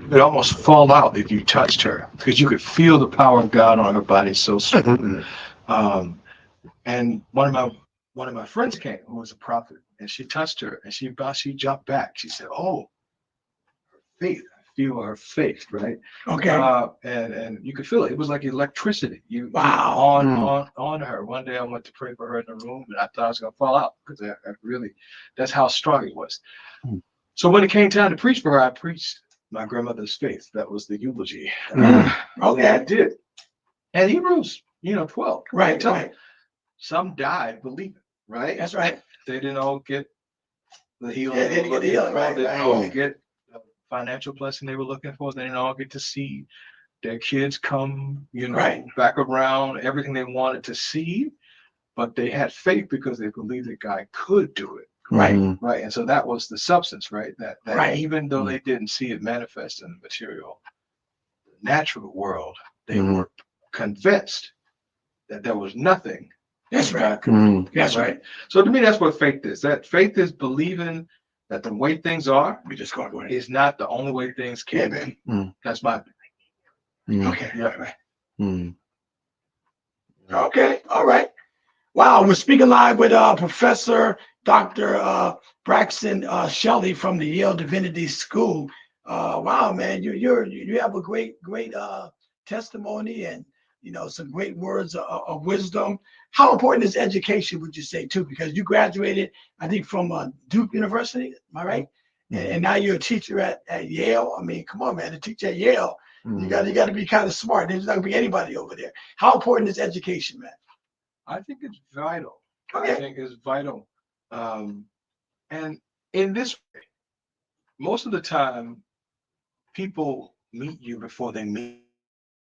You could almost fall out if you touched her because you could feel the power of God on her body so strong. Um, and one of my friends came who was a prophet, and she touched her, and she jumped back. She said, "Oh, faith." I feel her faith, right? Okay. And you could feel it. It was like electricity. You Wow. on her. One day I went to pray for her in the room, and I thought I was gonna fall out because I really, that's how strong it was. Mm. So when it came time to preach for her, I preached my grandmother's faith. That was the eulogy. Okay. I did. And Hebrews, 12. Right, Tell right. some died believing, right? That's right. They didn't all get the healing Yeah, they they were didn't get the looking healing, for. right, They didn't right. all get the financial blessing they were looking for. They didn't all get to see their kids come, Right. back around, everything they wanted to see. But they had faith because they believed that God could do it. Right. Right. And so that was the substance, right? That Right. even though they didn't see it manifest in the material, natural world, they were convinced that there was nothing That's that right. God could do. That's right. So to me, that's what faith is. That faith is believing that the way things are We just go ahead. is not the only way things can be. That's my Okay. yeah, right. Okay. All right. Wow. We're speaking live with Professor Dr. Braxton Shelley from the Yale Divinity School. Wow, man, you have a great testimony and some great words of wisdom. How important is education, would you say, too? Because you graduated, I think, from Duke University, am I right? And now you're a teacher at Yale. I mean, come on, man, to teach at Yale, you got to be kind of smart. There's not gonna be anybody over there. How important is education, man? I think it's vital. Okay. I think it's vital. And in this way, most of the time, people meet you before they meet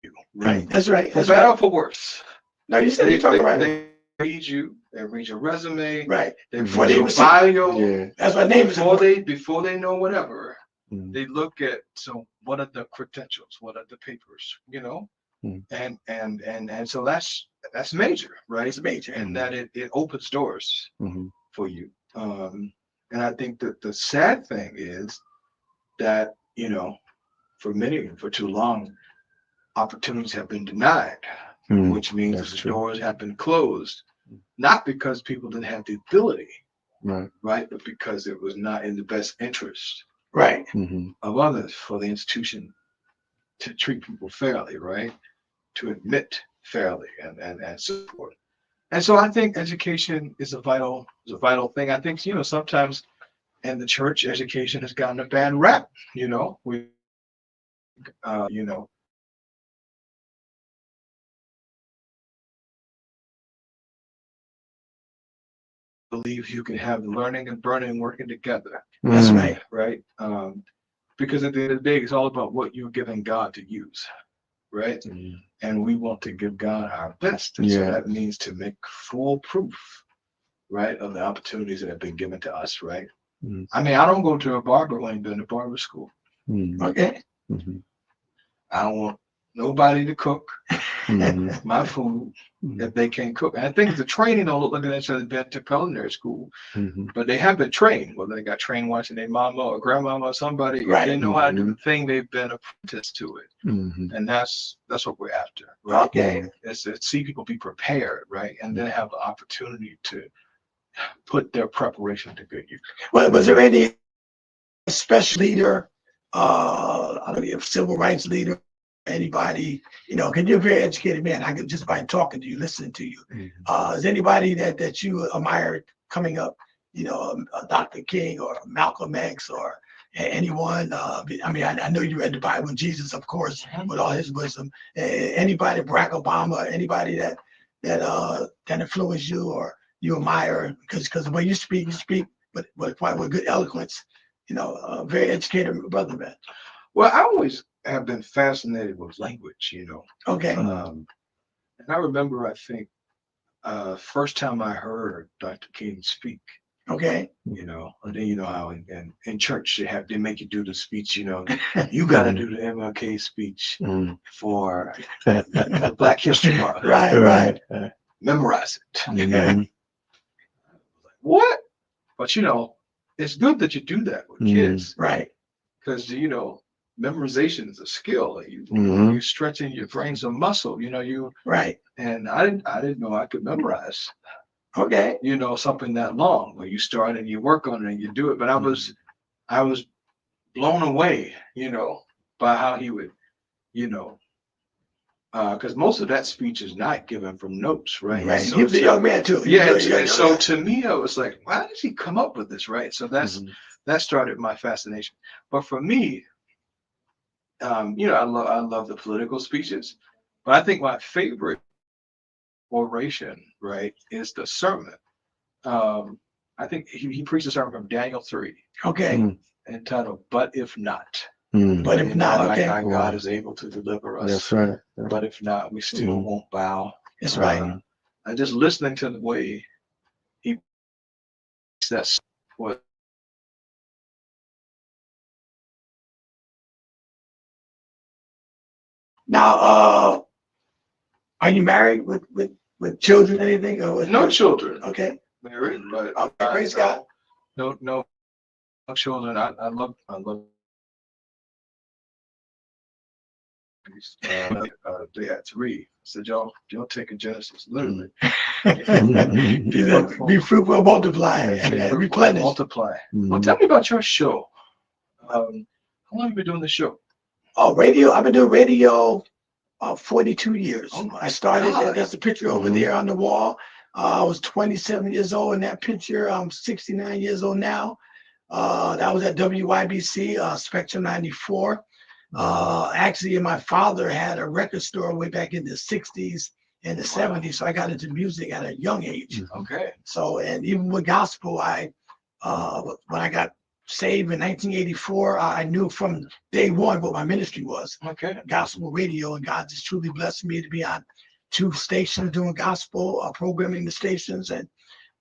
you. Right. That's right. For That's better right. or for worse. No, you said They, you're talking they, right. they read you, they read your resume, Right. they Before read they your even see- bio. That's my name is Before they know whatever, they look at, so what are the credentials? What are the papers? And so that's major, right? It's major. And that it opens doors for you. And I think that the sad thing is that, for too long, opportunities have been denied, which means that the doors have been closed, not because people didn't have the ability, right? But because it was not in the best interest Right. of others for the institution to treat people fairly, right? To admit fairly and so forth. And so I think education is a vital thing. I think, sometimes in the church, education has gotten a bad rap, we believe you can have learning and burning working together. That's right. Right? Because at the end of the day, it's all about what you're giving God to use, right? And we want to give God our best. And so that means to make full proof, right, of the opportunities that have been given to us, right? I mean, I don't go to a barber who ain't been to barber school. Okay. I don't want nobody to cook my food if they can't cook. And I think the training don't look like they necessarily been to culinary school, but they have been trained, whether they got trained watching their mama or grandmama or somebody. If they know how to do the thing, they've been apprenticed to it. And that's what we're after, right? Okay. Is to see people be prepared, right? And then have the opportunity to put their preparation to good use. Well, was there any special leader, I don't know, civil rights leader, anybody, because you're a very educated man. I could just by talking to you, listening to you. Is anybody that you admired coming up, Dr. King or Malcolm X or anyone? I mean, I know you read the Bible, Jesus, of course, with all his wisdom. Anybody, Barack Obama, anybody that influenced you or you admire, because the way you speak with good eloquence, very educated brother, man. Well, I always have been fascinated with language, Okay. And I remember, I think, first time I heard Dr. King speak. Okay. And then how in church they make you do the speech. You got to do the MLK speech for the Black History Month. Right. Memorize it. What? But it's good that you do that with kids, right? Because memorization is a skill. You stretching your brain's a muscle. Right. And I didn't know I could memorize. Okay. Something that long where you start and you work on it and you do it. But I was blown away, by how he would, because most of that speech is not given from notes, right? Right. So He was a young man too. and so to me, I was like, why does he come up with this, right? So that started my fascination. But for me, I love the political speeches, but I think my favorite oration, right, is the sermon. I think he preached a sermon from Daniel 3. Okay. Entitled "But If Not." But if not, like okay. how God is able to deliver us. That's right. But if not, we still won't bow. That's right. And just listening to the way he that's what Now, are you married with children, anything? Or no children. Okay. Married, but Praise God. No children. I love they had 3. I said, y'all take a Genesis, literally. Be fruitful, multiply, and replenish. Multiply. Well, tell me about your show. How long have you been doing the show? Oh, radio. I've been doing radio 42 years. Oh my I started, God. that's the picture over there on the wall. I was 27 years old in that picture. I'm 69 years old now. That was at WYBC, Spectrum 94. Actually, my father had a record store way back in the 60s and the 70s. So I got into music at a young age. Okay. So, and even with gospel, when I got saved in 1984, I knew from day one what my ministry was. Okay. Gospel radio, and God just truly blessed me to be on 2 stations doing gospel, programming the stations, and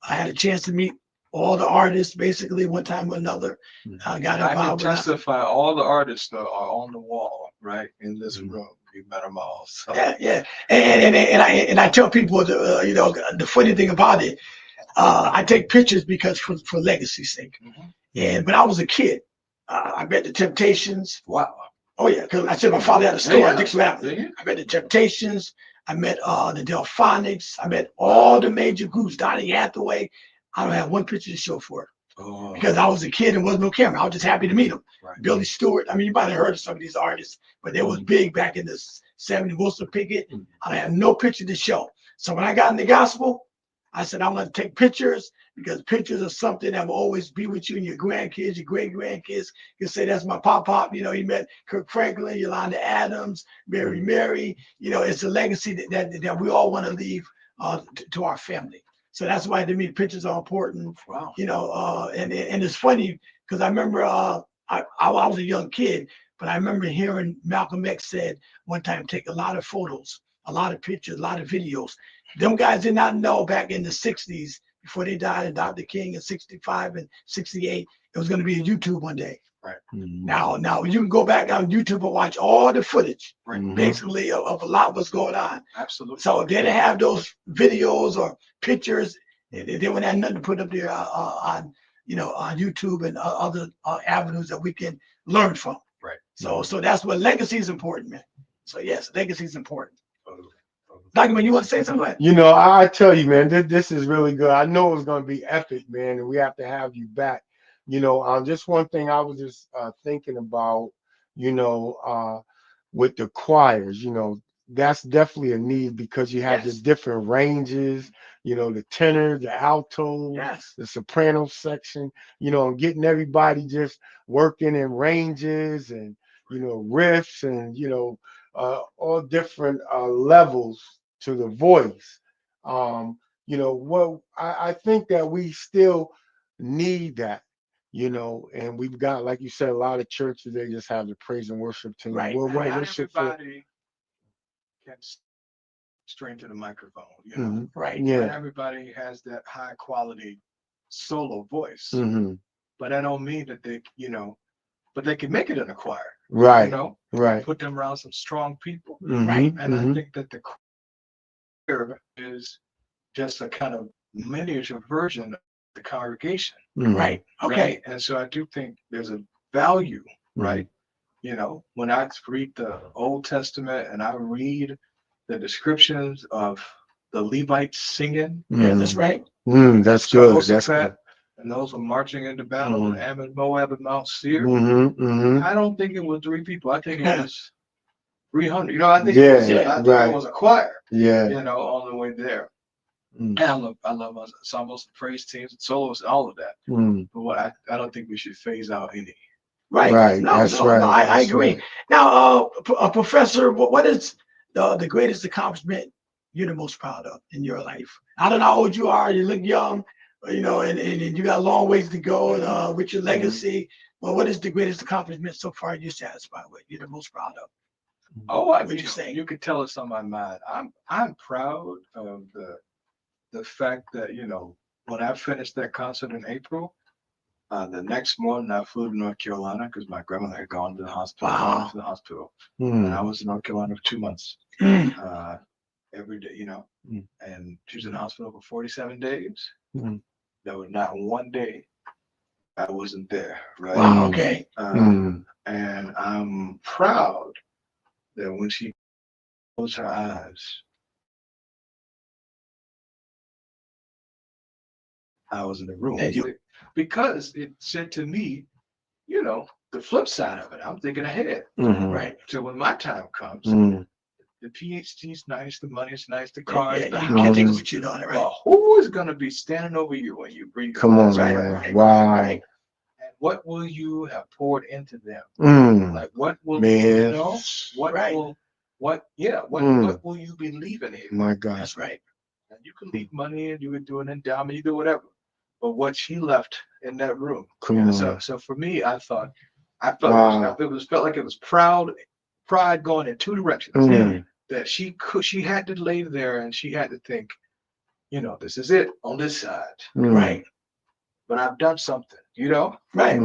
I had a chance to meet all the artists basically one time or another. I got I can involved with testify all the artists that are on the wall, right, in this room. You met them all. So. yeah. And I tell people, the funny thing about it, I take pictures because for legacy's sake. And when I was a kid, I met the Temptations. Wow. Oh yeah, because I said my father had a store at Dixie Valley. Yeah. I met the Temptations. I met the Delphonics. I met all the major groups. Donny Hathaway. I don't have one picture to show for it because I was a kid and wasn't no camera. I was just happy to meet them. Right. Billy Stewart. I mean, you might have heard of some of these artists, but they was big back in the 70s. Wilson Pickett. I have no picture to show. So when I got in the gospel, I said, I'm going to take pictures because pictures are something that will always be with you and your grandkids, your great grandkids. You can say that's my pop. He met Kirk Franklin, Yolanda Adams, Mary. It's a legacy that we all want to leave to our family. So that's why to me pictures are important. Wow. And it's funny because I remember I was a young kid, but I remember hearing Malcolm X said one time, take a lot of photos, a lot of pictures, a lot of videos. Them guys did not know back in the 60s, before they died, and Dr. King in 65 and 68, it was going to be a YouTube one day. Right. Now you can go back on YouTube and watch all the footage, Right. basically, of a lot of what's going on. Absolutely. So if they didn't have those videos or pictures, they wouldn't have nothing to put up there on YouTube and other avenues that we can learn from. Right. So that's what legacy is important, man. So yes, legacy is important. Dr. Man, you want to say something? I tell you, man, this is really good. I know it's going to be epic, man, and we have to have you back. Just one thing I was just thinking about, with the choirs, that's definitely a need because you have the different ranges, the tenor, the alto, the soprano section, and getting everybody just working in ranges and, riffs and, all different levels to the voice. I think that we still need that, and we've got, like you said, a lot of churches, they just have the praise and worship team. Right. Well, Not everybody can string to the microphone, Right. Yeah. Not everybody has that high quality solo voice. Mm-hmm. But that don't mean that but they can make it in a choir. Right. Right. Put them around some strong people. Mm-hmm. Right. And I think that the choir is just a kind of miniature version of the congregation. Mm-hmm. Right. Okay. Right? And so I do think there's a value, right? You know, when I read the Old Testament and I read the descriptions of the Levites singing, Yeah, that's right. That's good. That's Jehoshaphat, good. and those were marching into battle with Ammon, Moab, and Mount Seir. I don't think it was 3 people. I think it was 300. You know, I think I think it was a choir. Yeah. You know, on the way there. And I love ensembles, praise teams, and solos, and all of that. But what I don't think we should phase out any. Right. No, I agree. Right. Now, Professor, what is the greatest accomplishment you're the most proud of in your life? I don't know how old you are. You look young, you know, and you got a long ways to go with your legacy. Well, what is the greatest accomplishment so far you're satisfied with? You're the most proud of? Oh, what would you say? You could tell it's on my mind. I'm proud of the fact that, you know, when I finished that concert in April, the next morning I flew to North Carolina because my grandmother had gone to the hospital. Wow. To the hospital, and I was in North Carolina for 2 months. Every day, you know, and she was in the hospital for 47 days. There was not one day I wasn't there. Right. Wow. Okay. And I'm proud that when she closed her eyes, I was in the room. Because it said to me, you know, the flip side of it, I'm thinking ahead. Right. So when my time comes, the PhD's nice, the money's nice, the cars, the houses. What you doing, right? Well, who is going to be standing over you when you breathe? Come on, right, man. right, Wow. right. And what will you have poured into them? Like what will you know? What will what will you be leaving here? My God. That's right. And you can leave money and you can do an endowment, you do whatever. But what she left in that room. So for me, I felt it felt like it was pride going in 2 directions. That she had to lay there and she had to think, you know, this is it on this side. Right. But I've done something, you know? Right.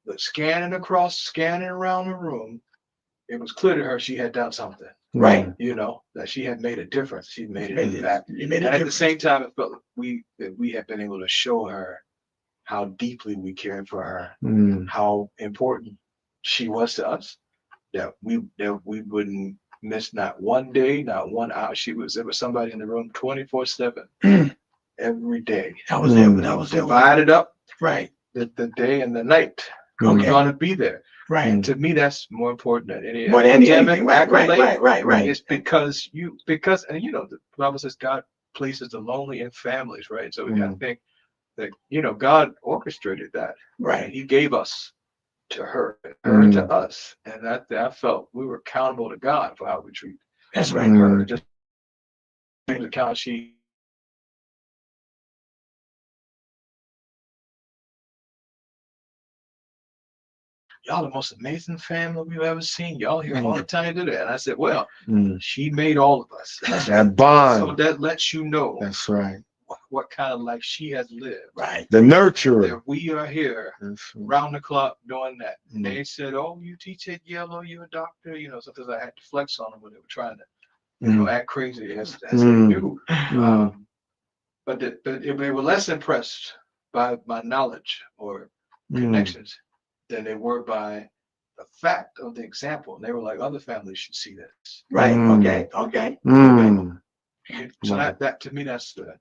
But scanning around the room, it was clear to her she had done something. Right. You know, that she had made a difference. She made an impact. And at the same time, it felt like we had been able to show her how deeply we cared for her, how important she was to us, that we wouldn't miss not one day, not 1 hour. There was somebody in the room 24/7 every day. That was it. That was divided up. Right. The day and the night. Who's going to be there? Right. And to me, that's more important than any academic accolade. Right. It's because and you know, the Bible says God places the lonely in families, right? So we got to think that, you know, God orchestrated that. Right. And he gave us to her to us. And I felt we were accountable to God for how we treat her. Just account y'all the most amazing family we've ever seen. Y'all here all the time to do that. And I said, well, she made all of us. That bond. So that lets you know. That's right. What kind of life she has lived. Right. The nurturer. That we are here round the clock doing that. And they said, oh, you teach at Yale, oh, you're a doctor. You know, sometimes I had to flex on them when they were trying to, you know, act crazy as they do. But they were less impressed by my knowledge or connections than they were by the fact of the example. And they were like, other families should see this. Right. Okay. So that to me, that's the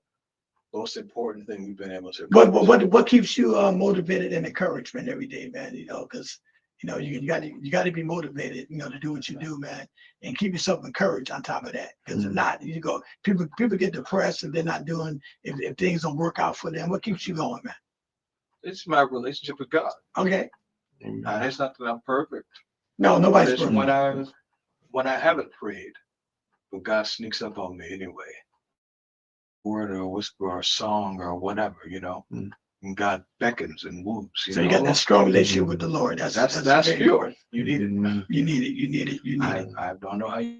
most important thing we've been able to. What keeps you motivated and encouragement every day, man? You know, because you know you got to be motivated, you know, to do what you do, man, and keep yourself encouraged on top of that. Because if not, people get depressed and they're not doing if things don't work out for them. What keeps you going, man? It's my relationship with God. Okay. It's not that I'm perfect. No, nobody's perfect. When I haven't prayed, but God sneaks up on me anyway. Word or a whisper or a song or whatever, you know, and God beckons and moves. You got that strong relationship with the Lord. That's pure. You need it. You need it. I don't know how you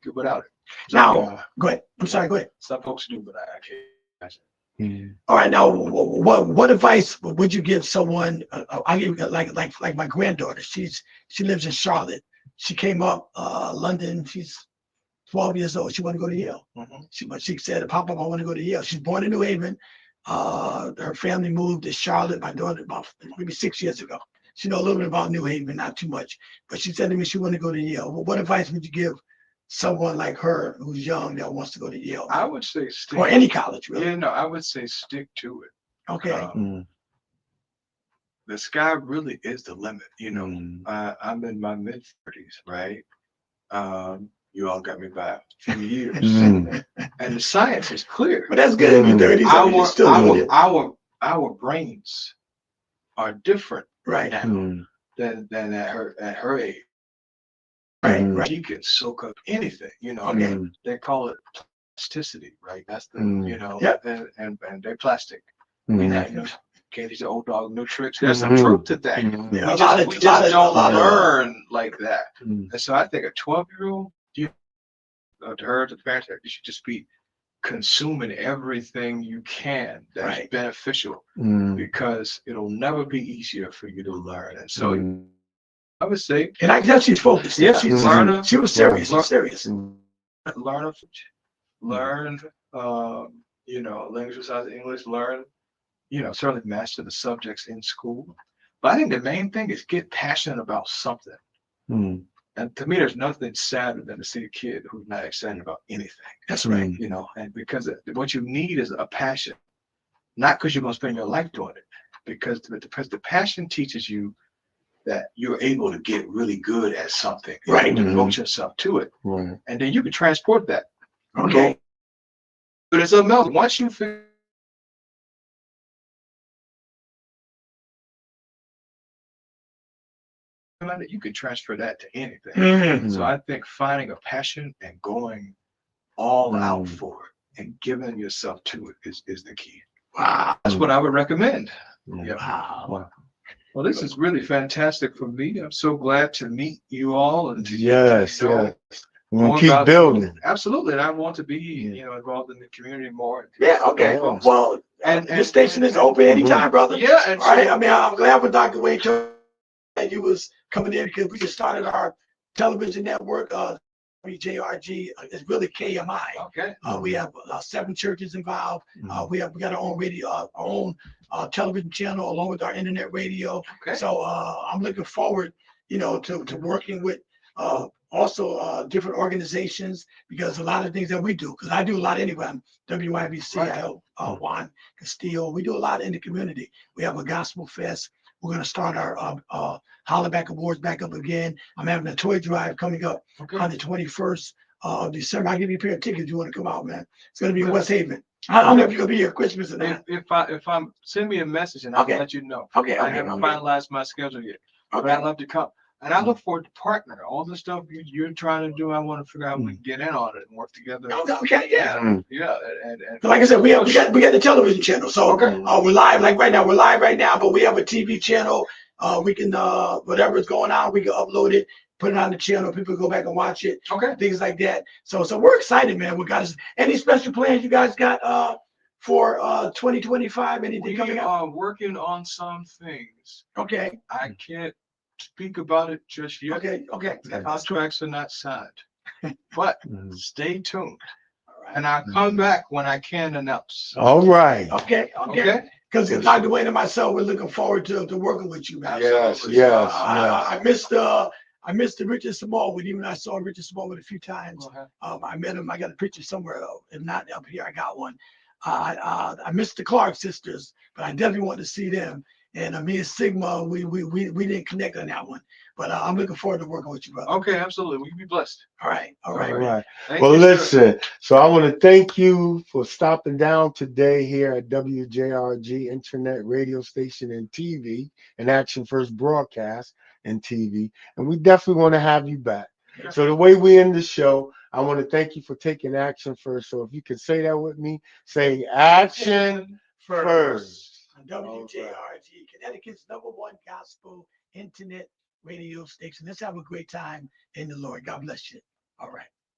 do without it. Now, go ahead. I'm sorry. Go ahead. Some folks do, but I can't. All right. Now, what advice would you give someone? I give like my granddaughter. She lives in Charlotte. She came up London. She's 12 years old. She wanted to go to Yale. She said, Papa, I want to go to Yale. She's born in New Haven. Her family moved to Charlotte, my daughter, about maybe 6 years ago. She know a little bit about New Haven, not too much, but she said to me she wanted to go to Yale. Well, what advice would you give someone like her who's young that wants to go to Yale? I would say stick. Or any college, really. Yeah, no, I would say stick to it. Okay. The sky really is the limit. You know, I'm in my mid-30s, right? You all got me by a few years, and the science is clear. But that's good in your 30s. Our brains are different right now than at her age. Right. She can soak up anything. You know, they call it plasticity, right? That's the and they're plastic. You know, can't teach the old dog new tricks. There's some truth to that. We just don't learn like that. And so I think a 12-year-old, to her, to the parents, you should just be consuming everything you can that's beneficial, because it'll never be easier for you to learn. And so I would say, and I guess she's focused. Yeah, she was serious. Learn, language besides English. Learn, certainly master the subjects in school. But I think the main thing is get passionate about something. And to me, there's nothing sadder than to see a kid who's not excited about anything. That's right. And because what you need is a passion, not because you're going to spend your life doing it, because the passion teaches you that you're able to get really good at something, right? Devote yourself to it, right? And then you can transport that. Okay. But it's something else. Once you figure, you can transfer that to anything. So I think finding a passion and going all out for it and giving yourself to it is the key. Wow. That's what I would recommend. Yeah. Wow. Well, this is really fantastic for me. I'm so glad to meet you all and to we want to keep building. Absolutely, and I want to be involved in the community more. Yeah. Okay. Well, and this station is open anytime, brother. Yeah. And right. I mean, I'm glad with Dr. Wayne that you was coming in, because we just started our television network. W.J.R.G. It's really KMI. Okay. We have 7 churches involved. We got our own radio, our own television channel, along with our internet radio. Okay. So I'm looking forward, to working with also different organizations, because a lot of things that we do, because I do a lot anyway. I'm WYBC. I help Juan Castillo. We do a lot in the community. We have a gospel fest. We're going to start our Holler Back Awards back up again. I'm having a toy drive coming up on the 21st of December. I'll give you a pair of tickets if you want to come out, man. It's going to be in West Haven. I don't know if you're going to be here at Christmas or not. If I'm send me a message and I'll let you know. Okay. I haven't finalized my schedule yet, but I'd love to come. And I look forward to partner. All the stuff you're trying to do, I want to figure out how we can get in on it and work together. Okay, yeah. Yeah. And like I said, we got the television channel. So we're live right now, but we have a TV channel. We can whatever's going on, we can upload it, put it on the channel. People go back and watch it. Okay. Things like that. So we're excited, man. We got any special plans you guys got for 2025? Anything coming up? We are working on some things. Okay. I can't speak about it just yet. Okay. The contracts are not signed, but stay tuned. And I'll come back when I can announce. All right. Okay. Because Dr. Wayne and myself, we're looking forward to working with you, man. Yes. I missed the Richard Smallwood. Even I saw Richard Smallwood a few times. I met him. I got a picture somewhere. If not up here, I got one. I missed the Clark sisters, but I definitely want to see them. And me and Sigma, we didn't connect on that one, but I'm looking forward to working with you, brother. Okay, absolutely. We can be blessed. All right. Well, listen. So I want to thank you for stopping down today here at W.J.R.G. Internet radio station and TV, and Action First broadcast and TV, and we definitely want to have you back. Yeah. So the way we end the show, I want to thank you for taking action first. So if you could say that with me, say action first. WJRG, Connecticut's #1 gospel internet radio station. Let's have a great time in the Lord. God bless you. All right.